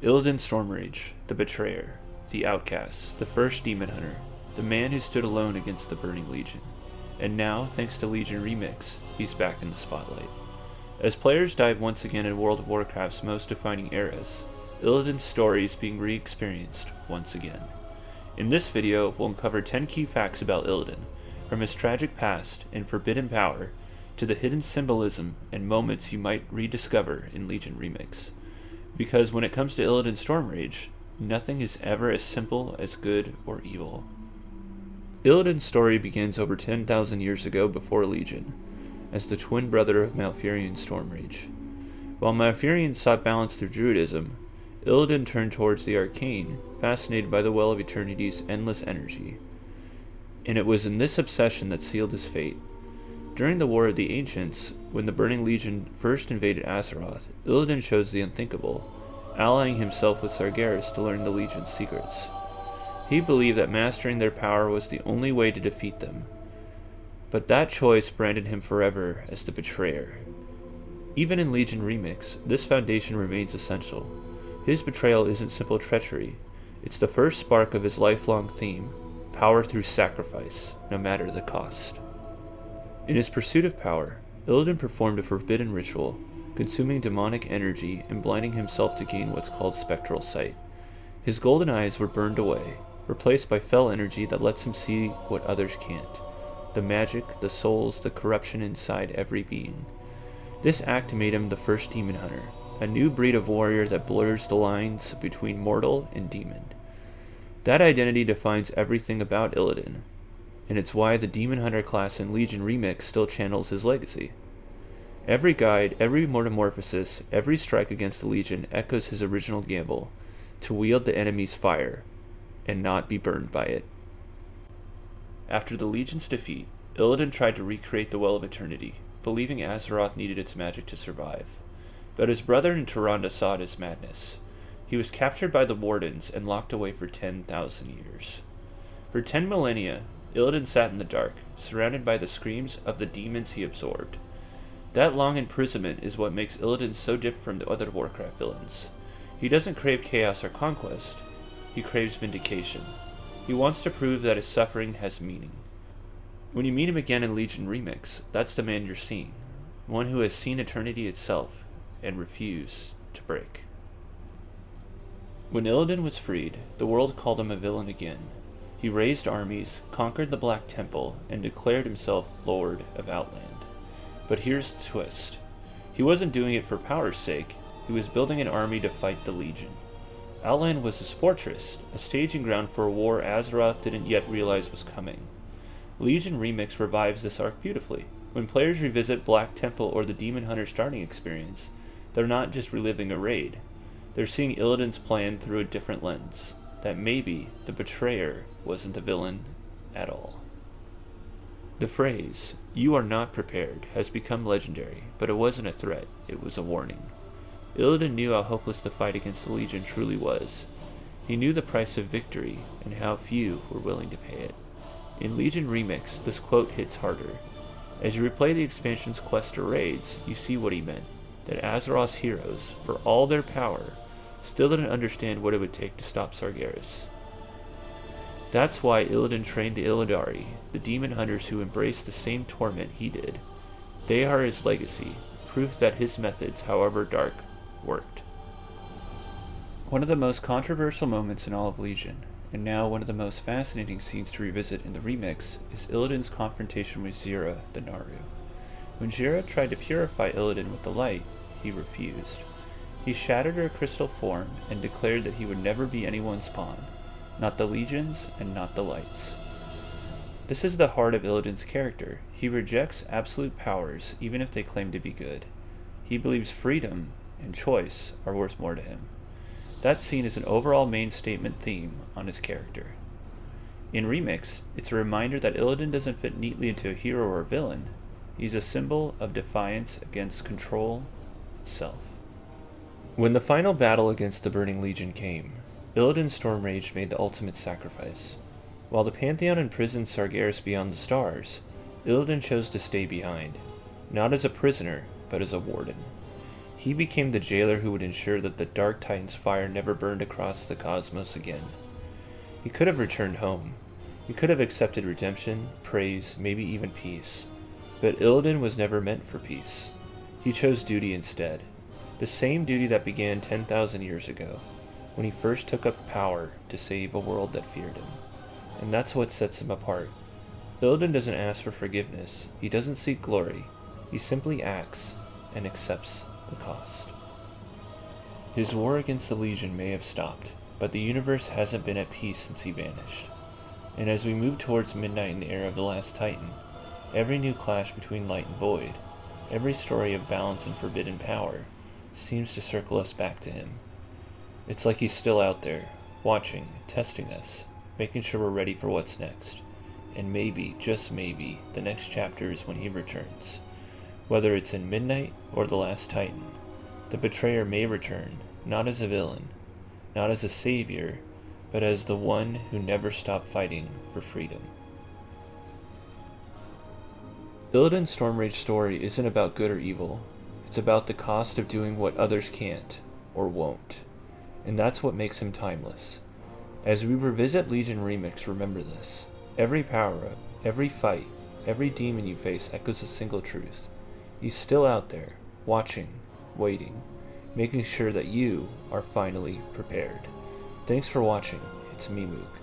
Illidan Stormrage, the betrayer, the outcast, the first demon hunter, the man who stood alone against the burning Legion. And now, thanks to Legion Remix, he's back in the spotlight. As players dive once again in World of Warcraft's most defining eras, Illidan's story is being re-experienced once again. In this video, we'll uncover 10 key facts about Illidan, from his tragic past and forbidden power, to the hidden symbolism and moments you might rediscover in Legion Remix. Because when it comes to Illidan Stormrage, nothing is ever as simple as good or evil. Illidan's story begins over 10,000 years ago before Legion, as the twin brother of Malfurion Stormrage. While Malfurion sought balance through Druidism, Illidan turned towards the arcane, fascinated by the Well of Eternity's endless energy. And it was in this obsession that sealed his fate. During the War of the Ancients, when the Burning Legion first invaded Azeroth, Illidan chose the unthinkable, allying himself with Sargeras to learn the Legion's secrets. He believed that mastering their power was the only way to defeat them. But that choice branded him forever as the betrayer. Even in Legion Remix, this foundation remains essential. His betrayal isn't simple treachery, it's the first spark of his lifelong theme, power through sacrifice, no matter the cost. In his pursuit of power, Illidan performed a forbidden ritual, consuming demonic energy and blinding himself to gain what's called spectral sight. His golden eyes were burned away, replaced by fell energy that lets him see what others can't. The magic, the souls, the corruption inside every being. This act made him the first demon hunter, a new breed of warrior that blurs the lines between mortal and demon. That identity defines everything about Illidan, and it's why the Demon Hunter class in Legion Remix still channels his legacy. Every guide, every metamorphosis, every strike against the Legion echoes his original gamble, to wield the enemy's fire, and not be burned by it. After the Legion's defeat, Illidan tried to recreate the Well of Eternity, believing Azeroth needed its magic to survive. But his brother in Tyrande saw it as madness. He was captured by the Wardens and locked away for 10,000 years. For 10 millennia, Illidan sat in the dark, surrounded by the screams of the demons he absorbed. That long imprisonment is what makes Illidan so different from the other Warcraft villains. He doesn't crave chaos or conquest, he craves vindication. He wants to prove that his suffering has meaning. When you meet him again in Legion Remix, that's the man you're seeing, one who has seen eternity itself and refused to break. When Illidan was freed, the world called him a villain again. He raised armies, conquered the Black Temple, and declared himself Lord of Outland. But here's the twist. He wasn't doing it for power's sake, he was building an army to fight the Legion. Outland was his fortress, a staging ground for a war Azeroth didn't yet realize was coming. Legion Remix revives this arc beautifully. When players revisit Black Temple or the Demon Hunter starting experience, they're not just reliving a raid. They're seeing Illidan's plan through a different lens, that maybe the betrayer wasn't the villain at all. The phrase, "You are not prepared," has become legendary, but it wasn't a threat, it was a warning. Illidan knew how hopeless the fight against the Legion truly was. He knew the price of victory, and how few were willing to pay it. In Legion Remix, this quote hits harder. As you replay the expansion's quest or raids, you see what he meant, that Azeroth's heroes, for all their power, still didn't understand what it would take to stop Sargeras. That's why Illidan trained the Illidari, the demon hunters who embraced the same torment he did. They are his legacy, proof that his methods, however dark, worked. One of the most controversial moments in all of Legion, and now one of the most fascinating scenes to revisit in the remix, is Illidan's confrontation with Xera, the Naru. When Xera tried to purify Illidan with the light, he refused. He shattered her crystal form and declared that he would never be anyone's pawn, not the Legion's and not the Light's. This is the heart of Illidan's character. He rejects absolute powers even if they claim to be good. He believes freedom and choice are worth more to him. That scene is an overall main statement theme on his character. In Remix, it's a reminder that Illidan doesn't fit neatly into a hero or a villain. He's a symbol of defiance against control itself. When the final battle against the Burning Legion came, Illidan Stormrage made the ultimate sacrifice. While the Pantheon imprisoned Sargeras beyond the stars, Illidan chose to stay behind, not as a prisoner, but as a warden. He became the jailer who would ensure that the Dark Titan's fire never burned across the cosmos again. He could have returned home. He could have accepted redemption, praise, maybe even peace. But Illidan was never meant for peace. He chose duty instead. The same duty that began 10,000 years ago, when he first took up power to save a world that feared him. And that's what sets him apart. Illidan doesn't ask for forgiveness. He doesn't seek glory. He simply acts and accepts the cost. His war against the Legion may have stopped, but the universe hasn't been at peace since he vanished. And as we move towards midnight in the era of the Last Titan, every new clash between light and void, every story of balance and forbidden power, seems to circle us back to him. It's like he's still out there, watching, testing us, making sure we're ready for what's next. And maybe, just maybe, the next chapter is when he returns. Whether it's in Midnight or the Last Titan, the betrayer may return, not as a villain, not as a savior, but as the one who never stopped fighting for freedom. Illidan's Stormrage story isn't about good or evil. It's about the cost of doing what others can't, or won't. And that's what makes him timeless. As we revisit Legion Remix, remember this. Every power-up, every fight, every demon you face echoes a single truth. He's still out there, watching, waiting, making sure that you are finally prepared. Thanks for watching. It's me, Mook.